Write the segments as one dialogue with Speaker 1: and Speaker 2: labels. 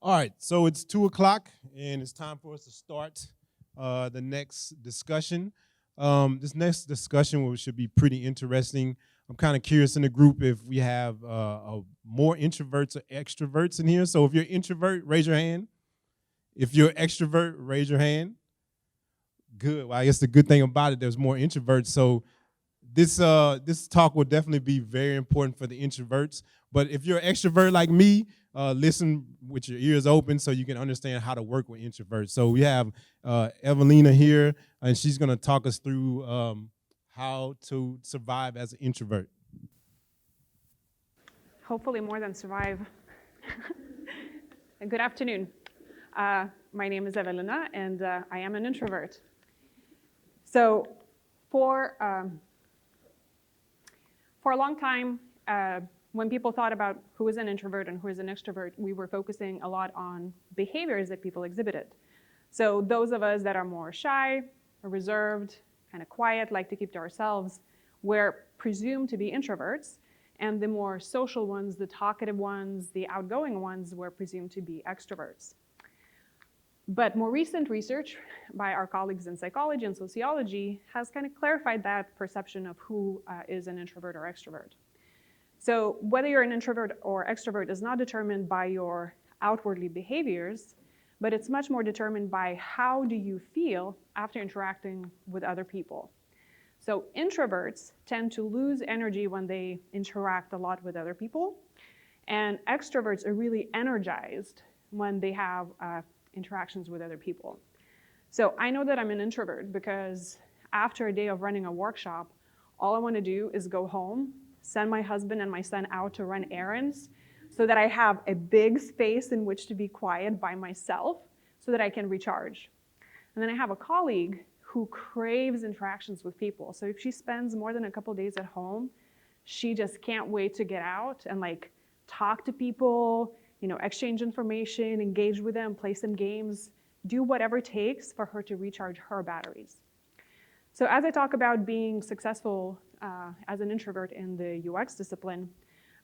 Speaker 1: All right, so it's 2 o'clock, and it's time for us to start the next discussion. This next discussion should be pretty interesting. I'm kind of curious in the group if we have more introverts or extroverts in here. So if you're introvert, raise your hand. If you're extrovert, raise your hand. Good. Well, I guess the good thing about it, there's more introverts. So this talk will definitely be very important for the introverts. But if you're an extrovert like me, listen with your ears open so you can understand how to work with introverts. So we have Evelina here, and she's going to talk us through how to survive as an introvert.
Speaker 2: Hopefully more than survive. Good afternoon. My name is Evelina, and I am an introvert. So for a long time, when people thought about who is an introvert and who is an extrovert, we were focusing a lot on behaviors that people exhibited. So those of us that are more shy, or reserved, kind of quiet, like to keep to ourselves, were presumed to be introverts, and the more social ones, the talkative ones, the outgoing ones were presumed to be extroverts. But more recent research by our colleagues in psychology and sociology has kind of clarified that perception of who is an introvert or extrovert. So whether you're an introvert or extrovert is not determined by your outwardly behaviors, but it's much more determined by how do you feel after interacting with other people. So introverts tend to lose energy when they interact a lot with other people, and extroverts are really energized when they have interactions with other people. So I know that I'm an introvert because after a day of running a workshop, all I want to do is go home, send my husband and my son out to run errands so that I have a big space in which to be quiet by myself so that I can recharge. And then I have a colleague who craves interactions with people. So if she spends more than a couple days at home, she just can't wait to get out and talk to people, exchange information, engage with them, play some games, do whatever it takes for her to recharge her batteries. So as I talk about being successful as an introvert in the UX discipline,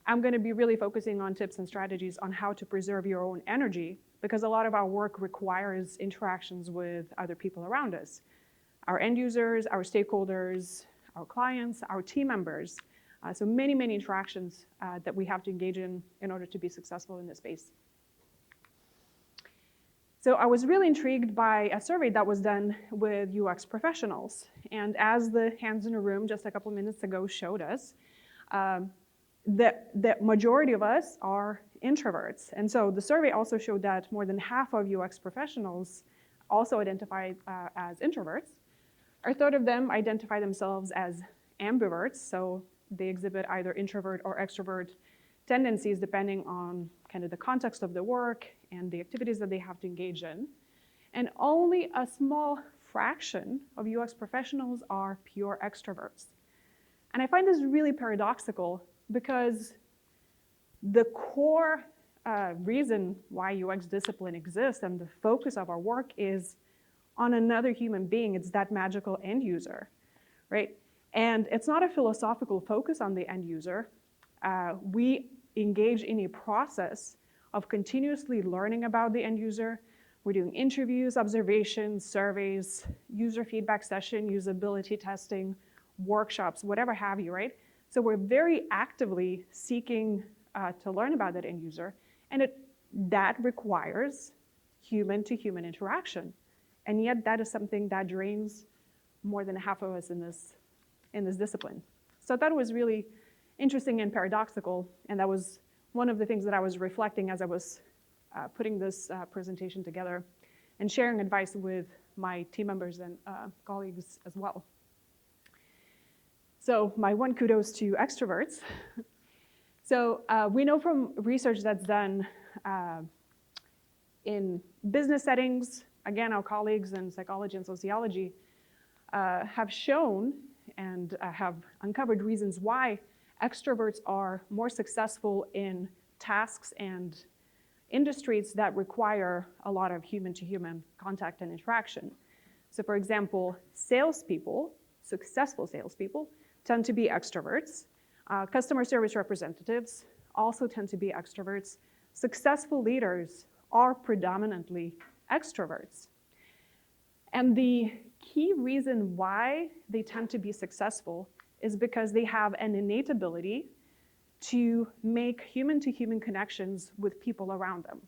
Speaker 2: I'm going to be really focusing on tips and strategies on how to preserve your own energy, because a lot of our work requires interactions with other people around us. Our end users, our stakeholders, our clients, our team members. So many interactions that we have to engage in order to be successful in this space. So I was really intrigued by a survey that was done with UX professionals. And as the hands in the room just a couple minutes ago showed us, the majority of us are introverts. And so the survey also showed that more than half of UX professionals also identify as introverts. A third of them identify themselves as ambiverts, so they exhibit either introvert or extrovert tendencies depending on kind of the context of the work and the activities that they have to engage in. And only a small fraction of UX professionals are pure extroverts. And I find this really paradoxical because the core reason why UX discipline exists and the focus of our work is on another human being. It's that magical end user, right? And it's not a philosophical focus on the end user. We engage in a process of continuously learning about the end user. We're doing interviews, observations, surveys, user feedback session, usability testing, workshops, whatever have you, right? So we're very actively seeking to learn about that end user, and that requires human-to-human interaction. And yet that is something that drains more than half of us in this discipline. So I thought it was really interesting and paradoxical, and that was one of the things that I was reflecting as I was putting this presentation together and sharing advice with my team members and colleagues as well. So my one kudos to extroverts. So we know from research that's done in business settings, again, our colleagues in psychology and sociology have shown and have uncovered reasons why extroverts are more successful in tasks and industries that require a lot of human-to-human contact and interaction. So for example, salespeople, successful salespeople, tend to be extroverts. Customer service representatives also tend to be extroverts. Successful leaders are predominantly extroverts. And the key reason why they tend to be successful is because they have an innate ability to make human-to-human connections with people around them.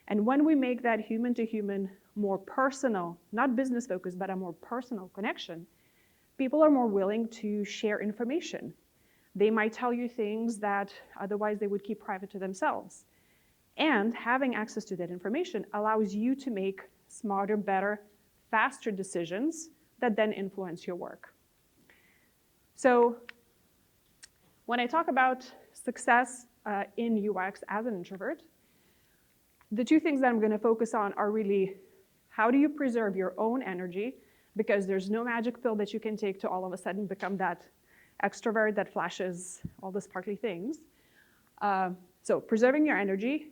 Speaker 2: And when we make that human-to-human more personal, not business-focused, but a more personal connection, people are more willing to share information. They might tell you things that otherwise they would keep private to themselves. And having access to that information allows you to make smarter, better, faster decisions that then influence your work. So when I talk about success in UX as an introvert, the two things that I'm going to focus on are really how do you preserve your own energy, because there's no magic pill that you can take to all of a sudden become that extrovert that flashes all the sparkly things. So preserving your energy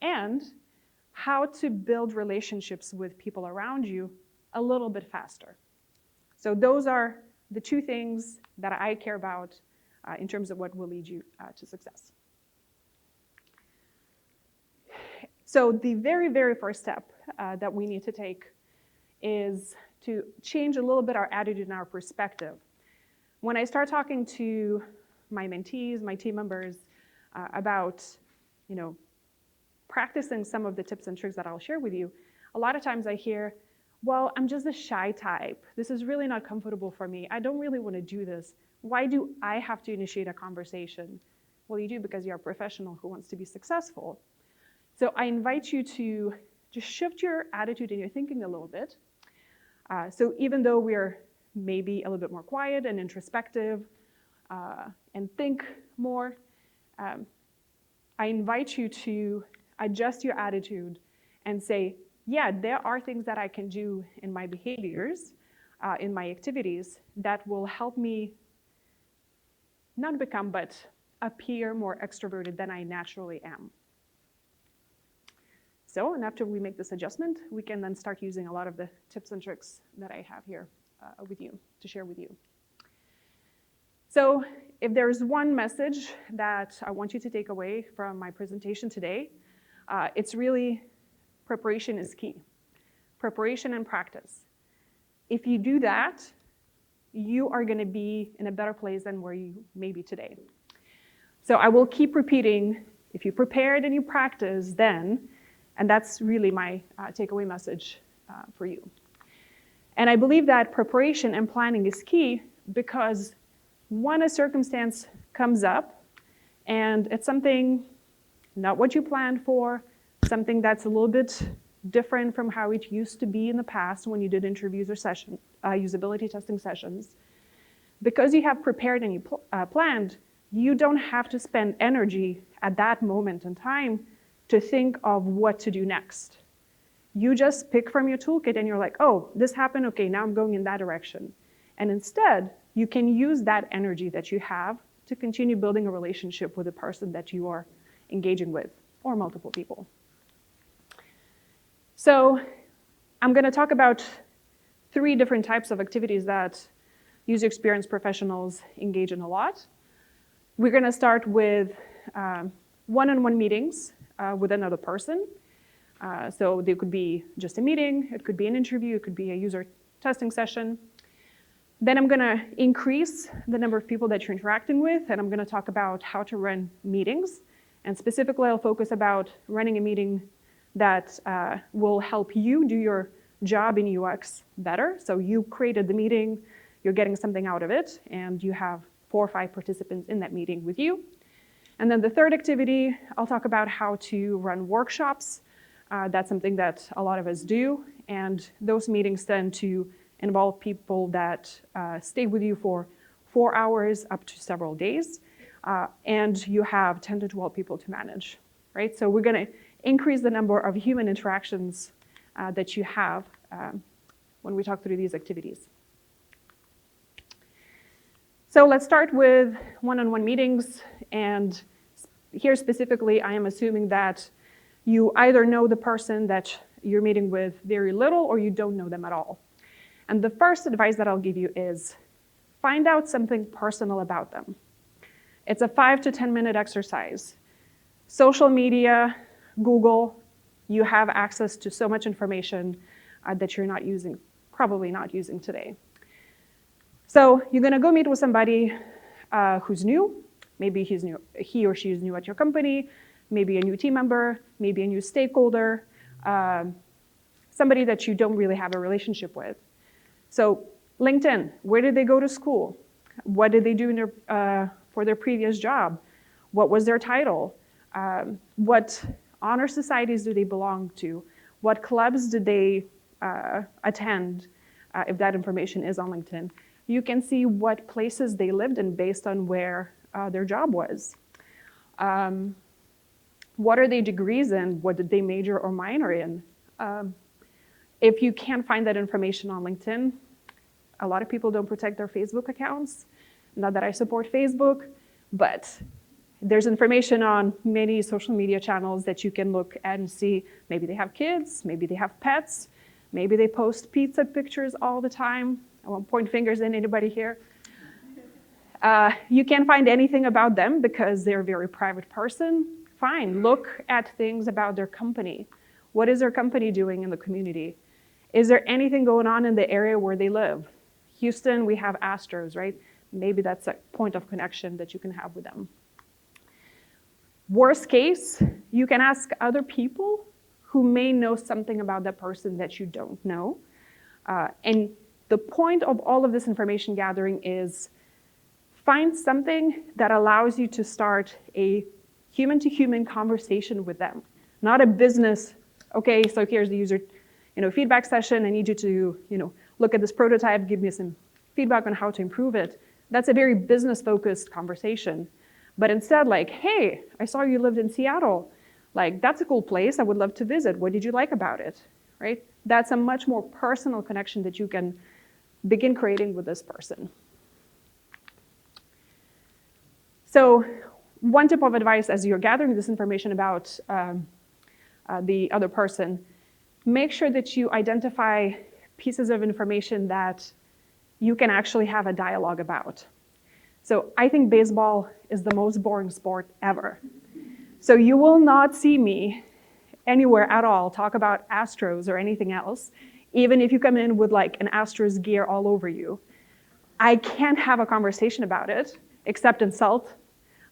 Speaker 2: and how to build relationships with people around you a little bit faster. So those are the two things that I care about in terms of what will lead you to success. So the very, very first step that we need to take is to change a little bit our attitude and our perspective. When I start talking to my mentees, my team members about, practicing some of the tips and tricks that I'll share with you, a lot of times I hear, well, I'm just a shy type. This is really not comfortable for me. I don't really want to do this. Why do I have to initiate a conversation? Well, you do because you're a professional who wants to be successful. So I invite you to just shift your attitude and your thinking a little bit. So even though we're maybe a little bit more quiet and introspective and think more, I invite you to adjust your attitude and say, yeah, there are things that I can do in my behaviors, in my activities that will help me not become, but appear more extroverted than I naturally am. So, and after we make this adjustment, we can then start using a lot of the tips and tricks that I have here with you, to share with you. So, if there's one message that I want you to take away from my presentation today, it's really preparation is key. Preparation and practice. If you do that, you are going to be in a better place than where you may be today. So I will keep repeating, if you prepared and you practice, then, and that's really my takeaway message for you. And I believe that preparation and planning is key because when a circumstance comes up and it's something not what you planned for, something that's a little bit different from how it used to be in the past when you did interviews or usability testing sessions. Because you have prepared and you planned, you don't have to spend energy at that moment in time to think of what to do next. You just pick from your toolkit and you're like, oh, this happened, okay, now I'm going in that direction. And instead, you can use that energy that you have to continue building a relationship with the person that you are engaging with, or multiple people. So I'm going to talk about 3 different types of activities that user experience professionals engage in a lot. We're going to start with one-on-one meetings with another person. So there could be just a meeting, it could be an interview, it could be a user testing session. Then I'm going to increase the number of people that you're interacting with, and I'm going to talk about how to run meetings. And specifically, I'll focus about running a meeting that will help you do your job in UX better. So you created the meeting, you're getting something out of it, and you have 4 or 5 participants in that meeting with you. And then the third activity, I'll talk about how to run workshops. That's something that a lot of us do, and those meetings tend to involve people that stay with you for 4 hours up to several days. And you have 10 to 12 people to manage, right? So we're going to increase the number of human interactions that you have when we talk through these activities. So let's start with one-on-one meetings. And here specifically, I am assuming that you either know the person that you're meeting with very little or you don't know them at all. And the first advice that I'll give you is find out something personal about them. It's a 5 to 10 minute exercise. Social media, Google, you have access to so much information that you're not using, probably not using today. So you're gonna go meet with somebody who's new. Maybe he or she is new at your company, maybe a new team member, maybe a new stakeholder, somebody that you don't really have a relationship with. So LinkedIn, where did they go to school? What did they do for their previous job? What was their title? What honor societies do they belong to? What clubs did they attend, if that information is on LinkedIn? You can see what places they lived in based on where their job was. What are their degrees in? What did they major or minor in? If you can't find that information on LinkedIn, a lot of people don't protect their Facebook accounts. Not that I support Facebook, but there's information on many social media channels that you can look at and see. Maybe they have kids, maybe they have pets, maybe they post pizza pictures all the time. I won't point fingers at anybody here. You can't find anything about them because they're a very private person. Fine, look at things about their company. What is their company doing in the community? Is there anything going on in the area where they live? Houston, we have Astros, right? Maybe that's a point of connection that you can have with them. Worst case, you can ask other people who may know something about that person that you don't know. And the point of all of this information gathering is find something that allows you to start a human-to-human conversation with them, not a business. Okay, so here's the user, feedback session. I need you to, look at this prototype, give me some feedback on how to improve it. That's a very business-focused conversation. But instead, like, hey, I saw you lived in Seattle. Like, that's a cool place. I would love to visit. What did you like about it, right? That's a much more personal connection that you can begin creating with this person. So one tip of advice as you're gathering this information about the other person, make sure that you identify pieces of information that you can actually have a dialogue about. So I think baseball is the most boring sport ever. So you will not see me anywhere at all talk about Astros or anything else, even if you come in with like an Astros gear all over you. I can't have a conversation about it except insult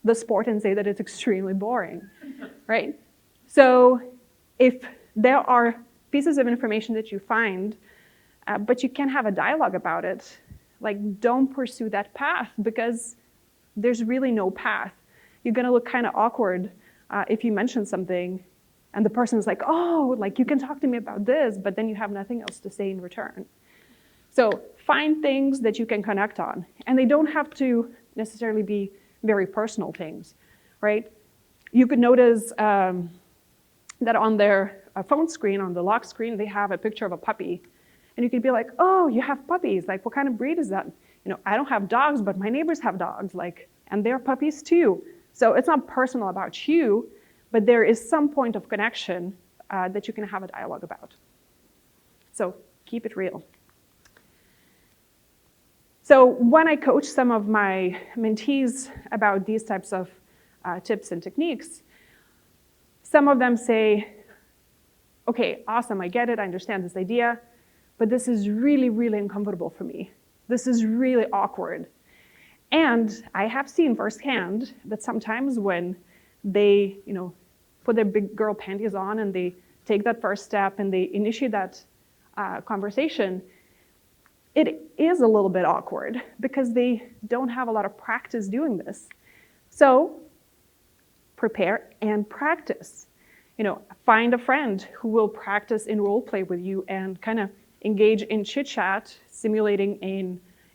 Speaker 2: the sport and say that it's extremely boring, right? So if there are pieces of information that you find, but you can't have a dialogue about it, like don't pursue that path because there's really no path. You're gonna look kind of awkward if you mention something and the person's like, oh, like you can talk to me about this, but then you have nothing else to say in return. So find things that you can connect on. And they don't have to necessarily be very personal things, right? You could notice that on their phone screen, on the lock screen, they have a picture of a puppy. And you could be like, oh, you have puppies. Like, what kind of breed is that? I don't have dogs, but my neighbors have dogs, like, and they're puppies too. So it's not personal about you, but there is some point of connection that you can have a dialogue about. So keep it real. So when I coach some of my mentees about these types of tips and techniques, some of them say, okay, awesome, I get it, I understand this idea, but this is really, really uncomfortable for me. This is really awkward. And I have seen firsthand that sometimes when they, put their big girl panties on and they take that first step and they initiate that conversation, it is a little bit awkward because they don't have a lot of practice doing this. So prepare and practice. Find a friend who will practice in role play with you and kind of engage in chit chat, simulating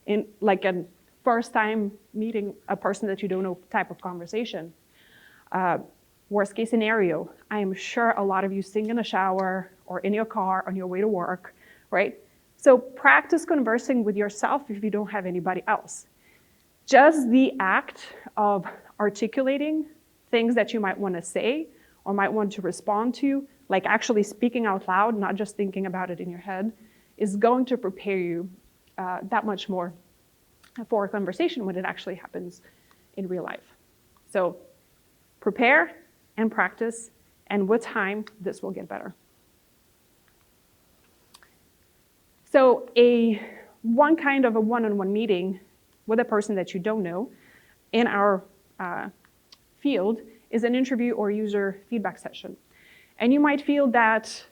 Speaker 2: in like a first time meeting a person that you don't know type of conversation. Worst case scenario, I am sure a lot of you sing in a shower or in your car on your way to work, right? So practice conversing with yourself if you don't have anybody else. Just the act of articulating things that you might want to say or might want to respond to, like actually speaking out loud, not just thinking about it in your head, is going to prepare you that much more for a conversation when it actually happens in real life. So prepare and practice And with time, this will get better. So one kind of a one-on-one meeting with a person that you don't know in our field is an interview or user feedback session. And you might feel that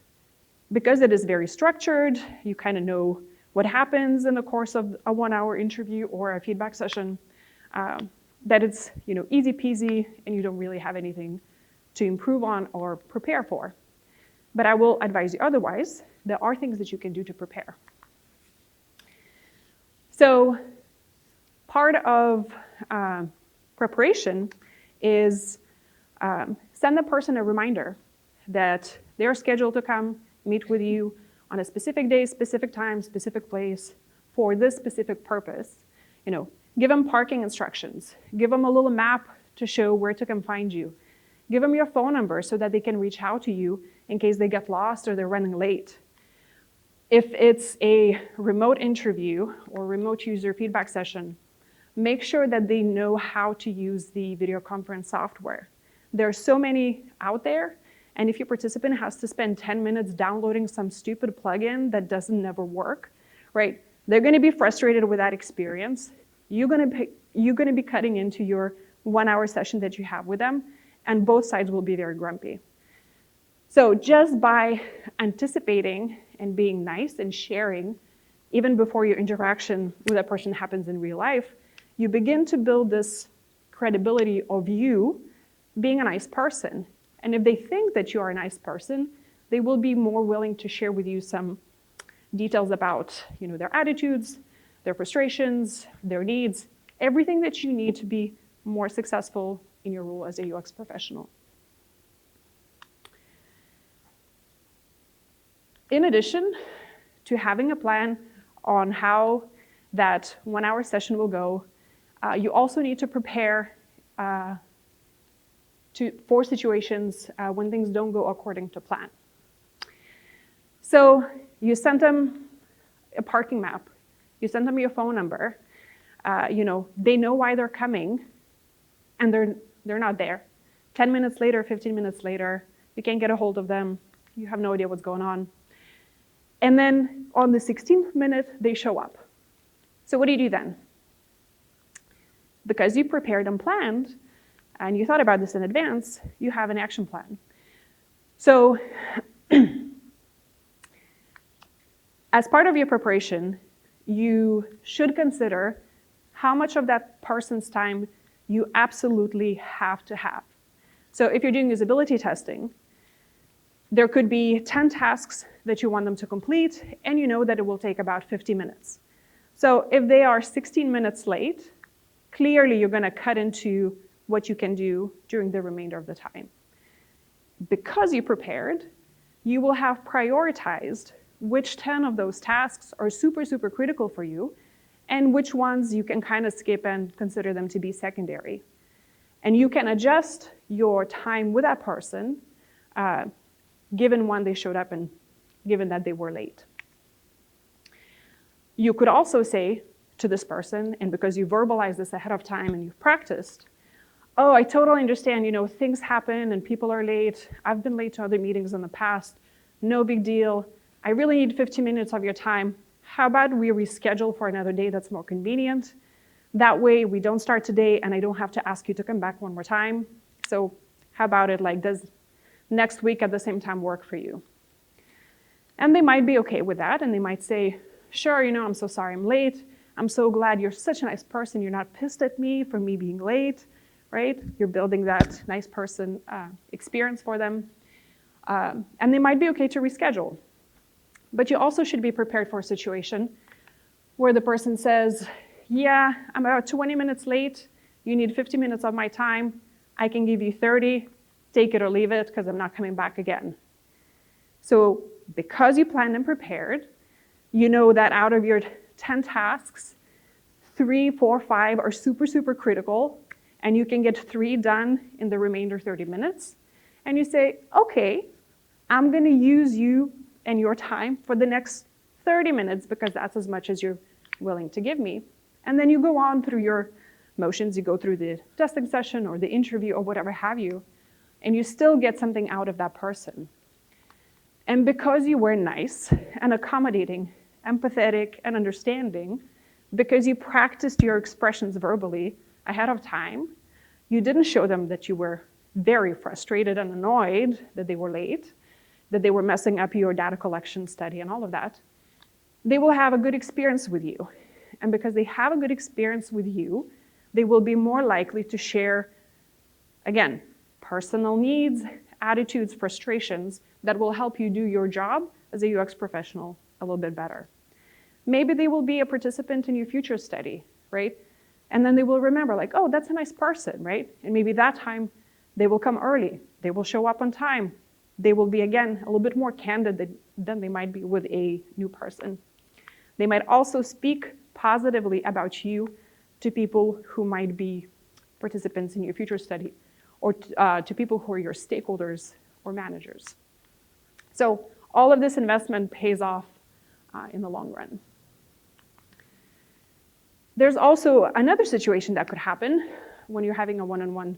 Speaker 2: because it is very structured, you kind of know what happens in the course of a 1-hour interview or a feedback session, that it's easy peasy and you don't really have anything to improve on or prepare for. But I will advise you otherwise. There are things that you can do to prepare. So part of preparation is send the person a reminder that they're scheduled to come meet with you on a specific day, specific time, specific place for this specific purpose. Give them parking instructions. Give them a little map to show where to come find you. Give them your phone number so that they can reach out to you in case they get lost or they're running late. If it's a remote interview or remote user feedback session, make sure that they know how to use the video conference software. There are so many out there, and if your participant has to spend 10 minutes downloading some stupid plugin that doesn't never work, right? They're gonna be frustrated with that experience. You're gonna be cutting into your 1-hour session that you have with them, and both sides will be very grumpy. So just by anticipating and being nice and sharing, even before your interaction with that person happens in real life, you begin to build this credibility of you being a nice person. And if they think that you are a nice person, they will be more willing to share with you some details about their attitudes, their frustrations, their needs, everything that you need to be more successful in your role as a UX professional. In addition to having a plan on how that 1-hour session will go, you also need to prepare for situations when things don't go according to plan. So you sent them a parking map. You sent them your phone number. They know why they're coming, and they're not there. 10 minutes later, 15 minutes later, you can't get a hold of them. You have no idea what's going on. And then on the 16th minute, they show up. So what do you do then? Because you prepared and planned, and you thought about this in advance, you have an action plan. So as part of your preparation, you should consider how much of that person's time you absolutely have to have. So if you're doing usability testing, there could be 10 tasks that you want them to complete, and you know that it will take about 50 minutes. So if they are 16 minutes late, clearly you're gonna cut into what you can do during the remainder of the time. Because you prepared, you will have prioritized which 10 of those tasks are super, super critical for you, and which ones you can kind of skip and consider them to be secondary. And you can adjust your time with that person given when they showed up and given that they were late. You could also say to this person, and because you verbalized this ahead of time and you've practiced, oh, I totally understand, things happen and people are late. I've been late to other meetings in the past. No big deal. I really need 15 minutes of your time. How about we reschedule for another day that's more convenient? That way we don't start today and I don't have to ask you to come back one more time. So how about it, does next week at the same time work for you? And they might be okay with that, and they might say, sure, I'm so sorry I'm late. I'm so glad you're such a nice person. You're not pissed at me for me being late, right? You're building that nice person experience for them. And they might be okay to reschedule. But you also should be prepared for a situation where the person says, yeah, I'm about 20 minutes late. You need 50 minutes of my time. I can give you 30. Take it or leave it, because I'm not coming back again. So because you planned and prepared, you know that out of your 10 tasks, 3, 4, 5 are super, super critical, and you can get 3 done in the remainder 30 minutes. And you say, okay, I'm gonna use you and your time for the next 30 minutes because that's as much as you're willing to give me. And then you go on through your motions, you go through the testing session or the interview or whatever have you, and you still get something out of that person. And because you were nice and accommodating, empathetic and understanding, because you practiced your expressions verbally ahead of time, you didn't show them that you were very frustrated and annoyed that they were late, that they were messing up your data collection study and all of that, they will have a good experience with you. And because they have a good experience with you, they will be more likely to share, again, personal needs, attitudes, frustrations that will help you do your job as a UX professional a little bit better. Maybe they will be a participant in your future study, right? And then they will remember, like, oh, that's a nice person, right? And maybe that time they will come early. They will show up on time. They will be, again, a little bit more candid than they might be with a new person. They might also speak positively about you to people who might be participants in your future study, or to people who are your stakeholders or managers. So all of this investment pays off in the long run. There's also another situation that could happen when you're having a one-on-one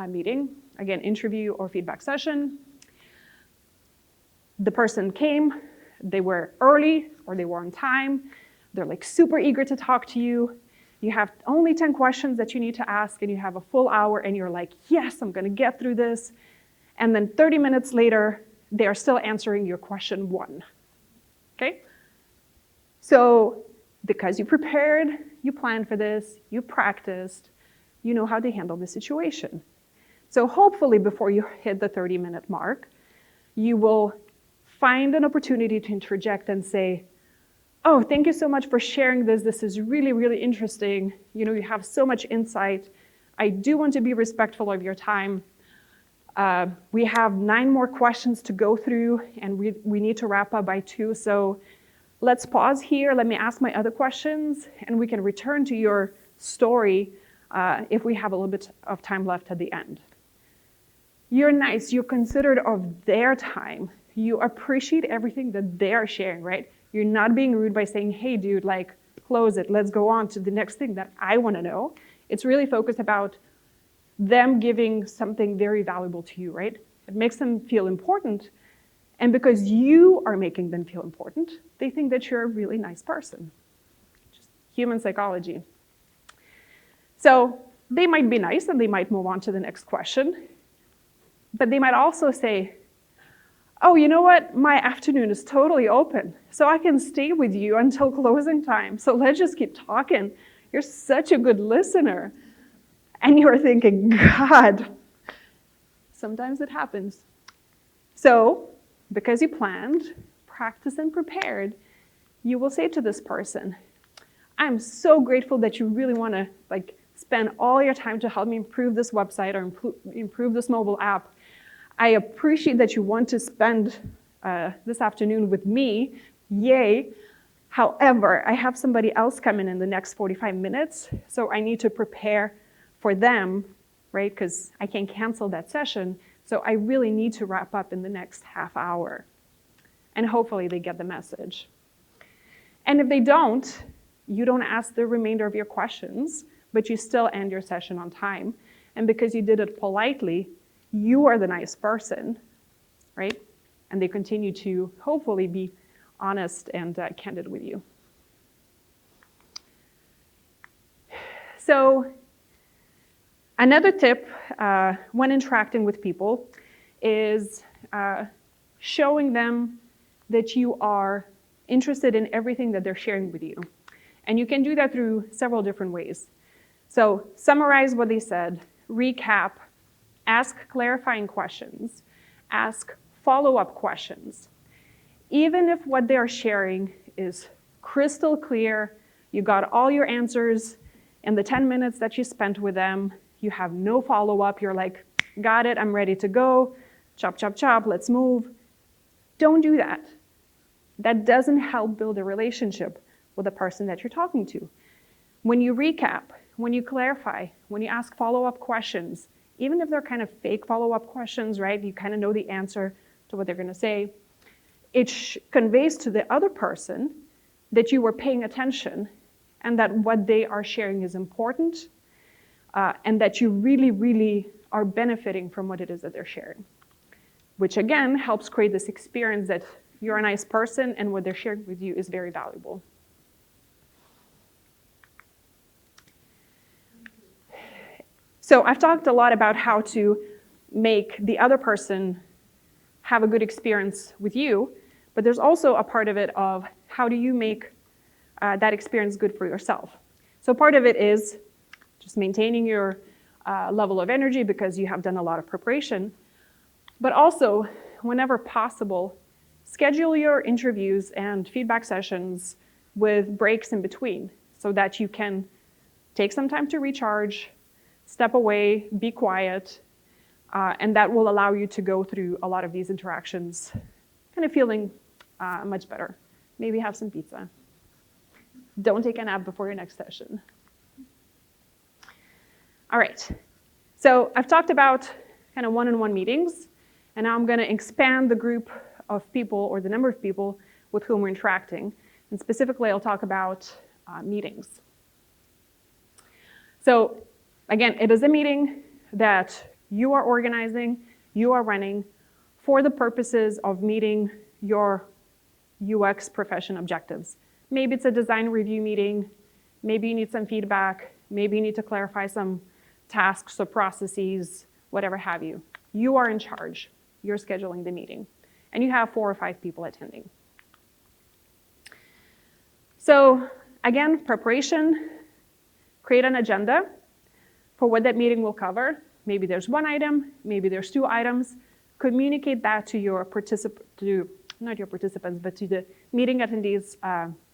Speaker 2: meeting, again, interview or feedback session. The person came, they were early or they were on time, they're like super eager to talk to you. You have only 10 questions that you need to ask and you have a full hour and you're like, yes, I'm gonna get through this. And then 30 minutes later, they are still answering your question 1, okay? So because you prepared, you planned for this, you practiced, you know how to handle the situation. So hopefully before you hit the 30-minute mark, you will find an opportunity to interject and say, oh, thank you so much for sharing this. This is really, really interesting. You know, you have so much insight. I do want to be respectful of your time. We have 9 more questions to go through, and we need to wrap up by 2. So let's pause here. Let me ask my other questions, and we can return to your story if we have a little bit of time left at the end. You're nice. You're considerate of their time. You appreciate everything that they're sharing, right? You're not being rude by saying, hey, dude, like, close it. Let's go on to the next thing that I want to know. It's really focused about them giving something very valuable to you, right? It makes them feel important. And because you are making them feel important, they think that you're a really nice person. Just human psychology. So they might be nice and they might move on to the next question. But they might also say, oh, you know what? My afternoon is totally open, so I can stay with you until closing time. So let's just keep talking. You're such a good listener. And you're thinking, God, sometimes it happens. So because you planned, practiced, and prepared, you will say to this person, I'm so grateful that you really want to spend all your time to help me improve this website or improve this mobile app. I appreciate that you want to spend this afternoon with me, yay. However, I have somebody else coming in the next 45 minutes, so I need to prepare for them, right? Because I can't cancel that session, so I really need to wrap up in the next half hour. And hopefully they get the message. And if they don't, you don't ask the remainder of your questions, but you still end your session on time. And because you did it politely, you are the nice person, right? And they continue to hopefully be honest and candid with you. So another tip when interacting with people is showing them that you are interested in everything that they're sharing with you. And you can do that through several different ways. So summarize what they said, recap, ask clarifying questions, ask follow-up questions. Even if what they're sharing is crystal clear, you got all your answers in the 10 minutes that you spent with them, you have no follow-up, you're like, got it, I'm ready to go, chop, chop, chop, let's move. Don't do that. That doesn't help build a relationship with the person that you're talking to. When you recap, when you clarify, when you ask follow-up questions, even if they're kind of fake follow-up questions, right? You kind of know the answer to what they're going to say. It conveys to the other person that you were paying attention and that what they are sharing is important and that you really, really are benefiting from what it is that they're sharing, which again helps create this experience that you're a nice person and what they're sharing with you is very valuable. So I've talked a lot about how to make the other person have a good experience with you, but there's also a part of it of how do you make that experience good for yourself. So part of it is just maintaining your level of energy because you have done a lot of preparation, but also, whenever possible, schedule your interviews and feedback sessions with breaks in between so that you can take some time to recharge, step away, be quiet, and that will allow you to go through a lot of these interactions kind of feeling much better. Maybe have some pizza. Don't take a nap before your next session. All right, so I've talked about kind of one-on-one meetings, and now I'm going to expand the group of people or the number of people with whom we're interacting. And specifically, I'll talk about meetings. So again, it is a meeting that you are organizing, you are running for the purposes of meeting your UX profession objectives. Maybe it's a design review meeting, maybe you need some feedback, maybe you need to clarify some tasks or processes, whatever have you. You are in charge. You're scheduling the meeting. And you have 4 or 5 people attending. So again, preparation, create an agenda for what that meeting will cover. Maybe there's 1 item, maybe there's 2 items. Communicate that to your not your participants, but to the meeting attendees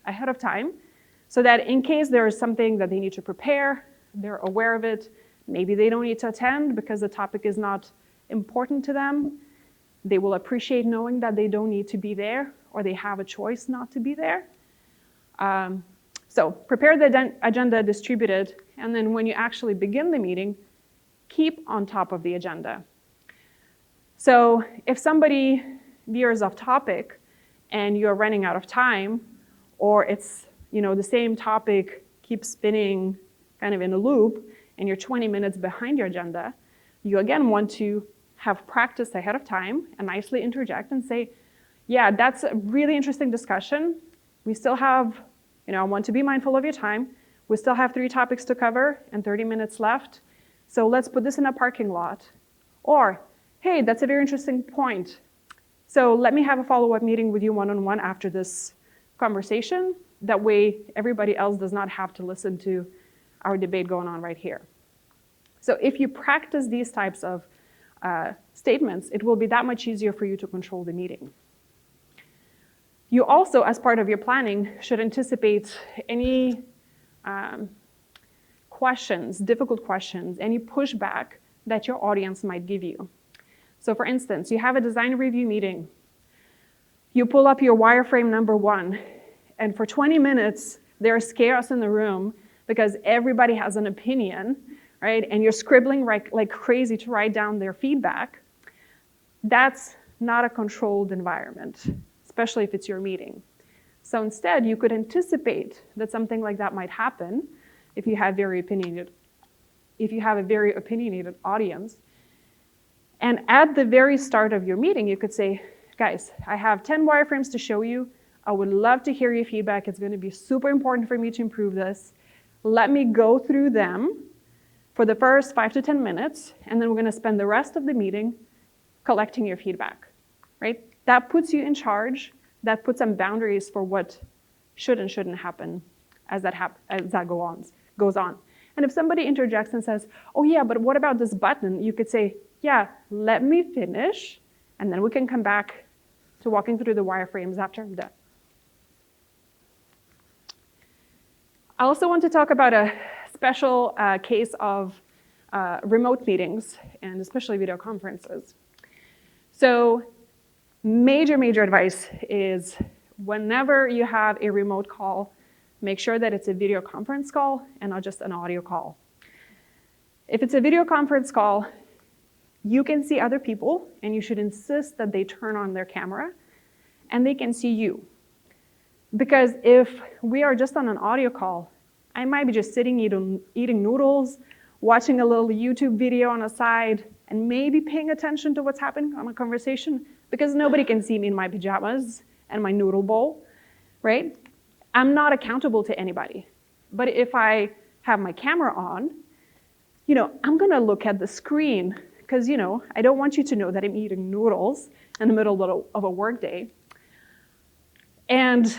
Speaker 2: ahead of time, so that in case there is something that they need to prepare, they're aware of it. Maybe they don't need to attend because the topic is not important to them. They will appreciate knowing that they don't need to be there, or they have a choice not to be there. So prepare the agenda, distribute it, and then when you actually begin the meeting, keep on top of the agenda. So if somebody veers off topic and you're running out of time, or it's the same topic keeps spinning kind of in a loop, and you're 20 minutes behind your agenda, you again want to have practice ahead of time and nicely interject and say, yeah, that's a really interesting discussion. We still have, I want to be mindful of your time. We still have 3 topics to cover and 30 minutes left. So let's put this in a parking lot. Or, hey, that's a very interesting point. So let me have a follow-up meeting with you one-on-one after this conversation. That way, everybody else does not have to listen to our debate going on right here. So if you practice these types of statements, it will be that much easier for you to control the meeting. You also, as part of your planning, should anticipate any questions, difficult questions, any pushback that your audience might give you. So for instance, you have a design review meeting. You pull up your wireframe number 1, and for 20 minutes, there's chaos in the room because everybody has an opinion, right? And you're scribbling like crazy to write down their feedback. That's not a controlled environment, especially if it's your meeting. So instead, you could anticipate that something like that might happen if you have a very opinionated audience. And at the very start of your meeting, you could say, guys, I have 10 wireframes to show you. I would love to hear your feedback. It's going to be super important for me to improve this. Let me go through them for the first 5 to 10 minutes, and then we're going to spend the rest of the meeting collecting your feedback, right? That puts you in charge. That puts some boundaries for what should and shouldn't happen as that goes on. And if somebody interjects and says, oh yeah, but what about this button? You could say, yeah, let me finish, and then we can come back to walking through the wireframes after I'm done. I also want to talk about a special case of remote meetings, and especially video conferences. So major advice is whenever you have a remote call, make sure that it's a video conference call and not just an audio call. If it's a video conference call, you can see other people, and you should insist that they turn on their camera and they can see you. Because if we are just on an audio call, I might be just sitting eating noodles watching a little YouTube video on the side, and maybe paying attention to what's happening on a conversation, because nobody can see me in my pajamas and my noodle bowl, right? I'm not accountable to anybody. But if I have my camera on, I'm gonna look at the screen, because I don't want you to know that I'm eating noodles in the middle of a workday. And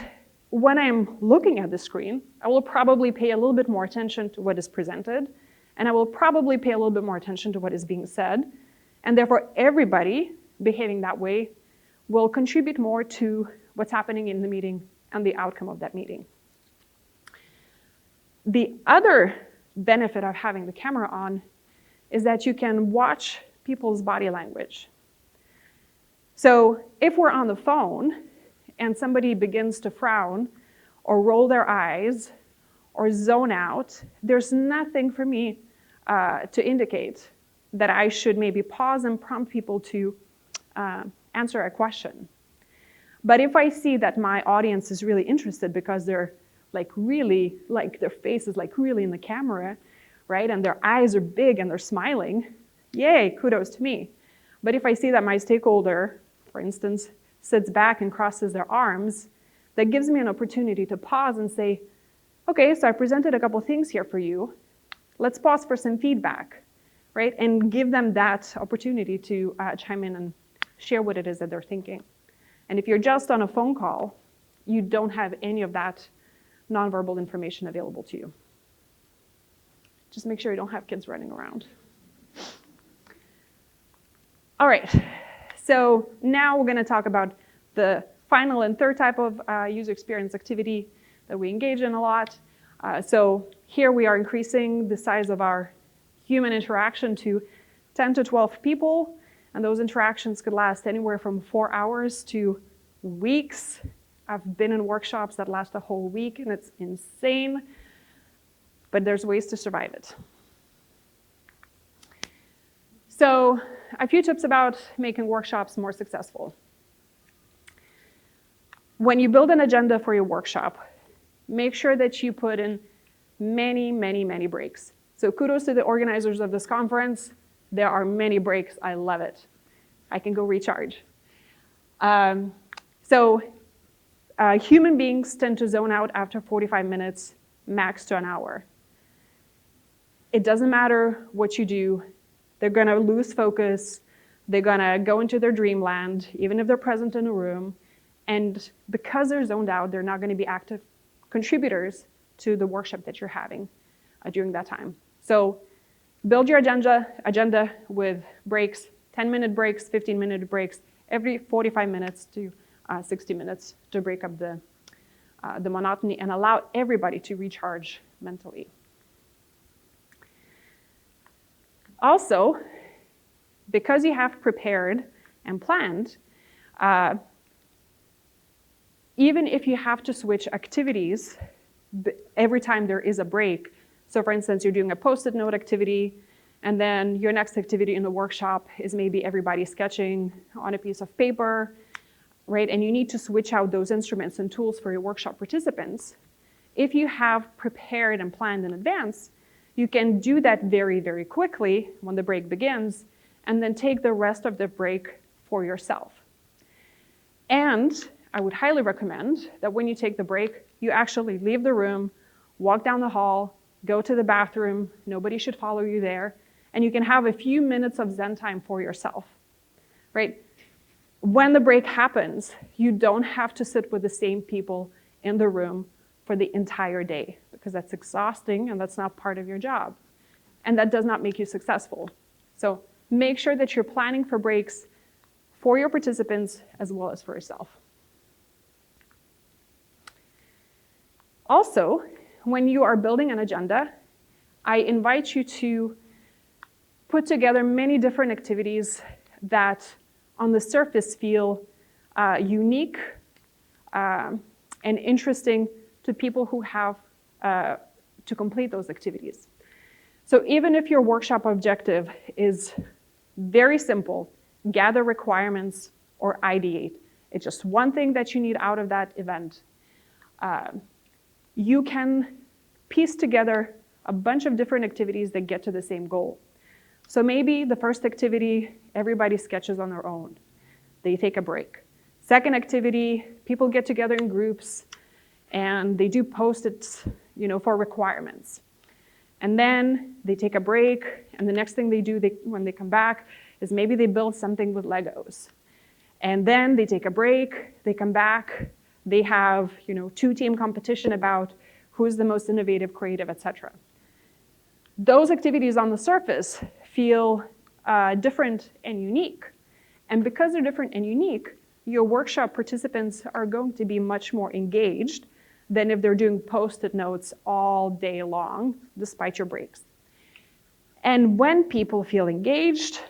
Speaker 2: when I'm looking at the screen, I will probably pay a little bit more attention to what is presented, and I will probably pay a little bit more attention to what is being said, and therefore everybody behaving that way will contribute more to what's happening in the meeting and the outcome of that meeting. The other benefit of having the camera on is that you can watch people's body language. So if we're on the phone and somebody begins to frown or roll their eyes or zone out, there's nothing for me to indicate that I should maybe pause and prompt people to answer a question. But if I see that my audience is really interested because they're their face is really in the camera, right? And their eyes are big and they're smiling, yay, kudos to me. But if I see that my stakeholder, for instance, sits back and crosses their arms, that gives me an opportunity to pause and say, okay, so I presented a couple things here for you. Let's pause for some feedback, right? And give them that opportunity to chime in and share what it is that they're thinking. And if you're just on a phone call, you don't have any of that nonverbal information available to you. Just make sure you don't have kids running around. All right, so now we're going to talk about the final and third type of user experience activity that we engage in a lot. So here we are increasing the size of our human interaction to 10 to 12 people, and those interactions could last anywhere from 4 hours to weeks. I've been in workshops that last a whole week, and it's insane, but there's ways to survive it. So a few tips about making workshops more successful. When you build an agenda for your workshop, make sure that you put in many, many, many breaks. So kudos to the organizers of this conference. There are many breaks. I love it. I can go recharge. Human beings tend to zone out after 45 minutes, max to an hour. It doesn't matter what you do. They're going to lose focus. They're going to go into their dreamland, even if they're present in a room. And because they're zoned out, they're not going to be active contributors to the workshop that you're having during that time. So build your agenda with breaks, 10-minute breaks, 15-minute breaks, every 45 minutes to 60 minutes to break up the monotony and allow everybody to recharge mentally. Also, because you have prepared and planned, even if you have to switch activities every time there is a break, so for instance, you're doing a Post-it note activity, and then your next activity in the workshop is maybe everybody sketching on a piece of paper, right? And you need to switch out those instruments and tools for your workshop participants. If you have prepared and planned in advance, you can do that very, very quickly when the break begins, and then take the rest of the break for yourself. And I would highly recommend that when you take the break, you actually leave the room, walk down the hall, go to the bathroom. Nobody should follow you there. And you can have a few minutes of Zen time for yourself, right? When the break happens, you don't have to sit with the same people in the room for the entire day, because that's exhausting and that's not part of your job. And that does not make you successful. So make sure that you're planning for breaks for your participants as well as for yourself. Also, when you are building an agenda, I invite you to put together many different activities that on the surface feel unique and interesting to people who have to complete those activities. So even if your workshop objective is very simple, gather requirements or ideate, it's just one thing that you need out of that event, you can piece together a bunch of different activities that get to the same goal. So maybe the first activity, everybody sketches on their own. They take a break. Second activity, people get together in groups and they do post-its, for requirements. And then they take a break, and the next thing they do when they come back is maybe they build something with Legos. And then they take a break, they come back, they have, two-team competition about who's the most innovative, creative, etc. Those activities on the surface feel different and unique. And because they're different and unique, your workshop participants are going to be much more engaged than if they're doing post-it notes all day long, despite your breaks. And when people feel engaged,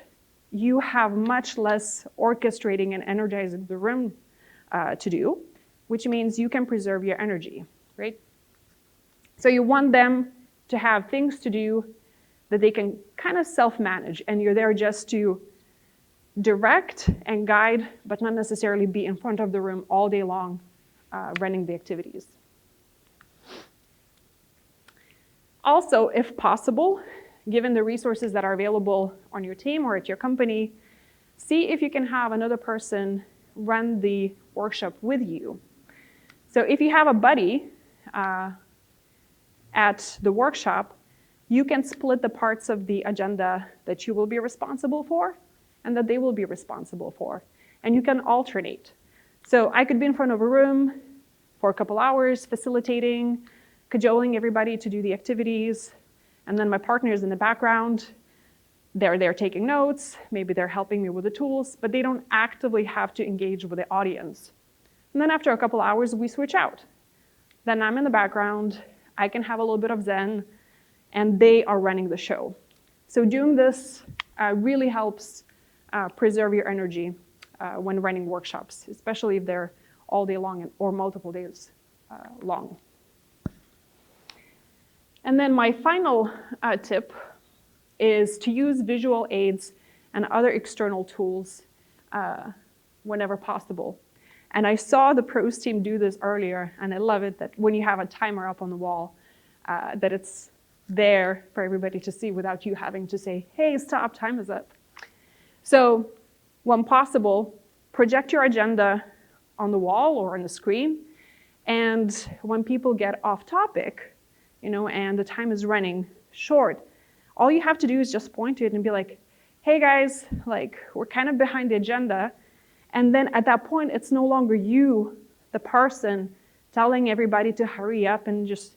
Speaker 2: you have much less orchestrating and energizing the room to do, which means you can preserve your energy, right? So you want them to have things to do that they can kind of self-manage, and you're there just to direct and guide, but not necessarily be in front of the room all day long running the activities. Also, if possible, given the resources that are available on your team or at your company, see if you can have another person run the workshop with you. So if you have a buddy at the workshop, you can split the parts of the agenda that you will be responsible for and that they will be responsible for. And you can alternate. So I could be in front of a room for a couple hours, facilitating, cajoling everybody to do the activities, and then my partner is in the background. They're there taking notes, maybe they're helping me with the tools, but they don't actively have to engage with the audience. And then after a couple hours, we switch out. Then I'm in the background, I can have a little bit of Zen, and they are running the show. So doing this really helps preserve your energy when running workshops, especially if they're all day long or multiple days long. And then my final tip is to use visual aids and other external tools whenever possible. And I saw the pros team do this earlier, and I love it that when you have a timer up on the wall, that it's there for everybody to see without you having to say, hey, stop, time is up. So when possible, project your agenda on the wall or on the screen. And when people get off topic, and the time is running short, all you have to do is just point to it and be like, hey guys, we're kind of behind the agenda. And then at that point, it's no longer you, the person, telling everybody to hurry up and just,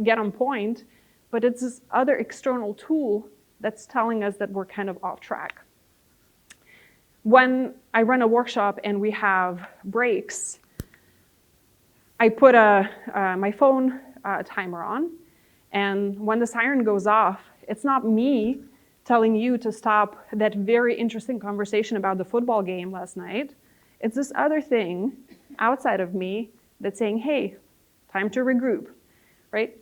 Speaker 2: get on point, but it's this other external tool that's telling us that we're kind of off track. When I run a workshop and we have breaks, I put my phone timer on, and when the siren goes off, it's not me telling you to stop that very interesting conversation about the football game last night. It's this other thing outside of me that's saying, hey, time to regroup, right?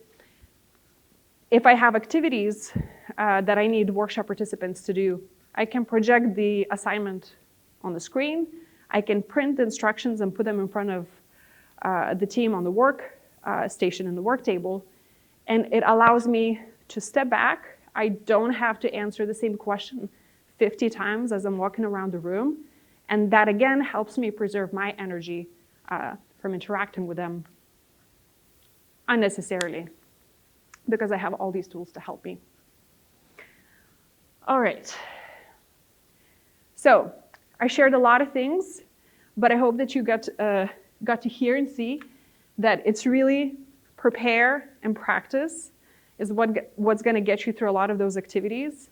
Speaker 2: If I have activities that I need workshop participants to do, I can project the assignment on the screen. I can print the instructions and put them in front of the team on the work station in the work table. And it allows me to step back. I don't have to answer the same question 50 times as I'm walking around the room. And that, again, helps me preserve my energy from interacting with them unnecessarily, because I have all these tools to help me. All right. So I shared a lot of things, but I hope that you got to hear and see that it's really prepare and practice is what's going to get you through a lot of those activities.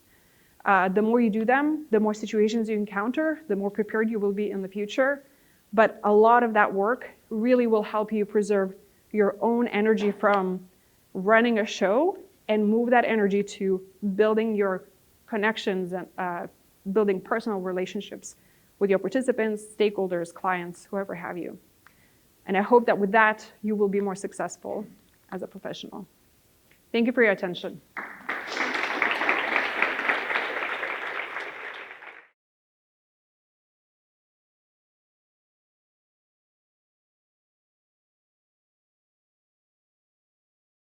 Speaker 2: The more you do them, the more situations you encounter, the more prepared you will be in the future. But a lot of that work really will help you preserve your own energy from running a show and move that energy to building your connections and building personal relationships with your participants, stakeholders, clients, whoever have you. And I hope that with that, you will be more successful as a professional. Thank you for your attention.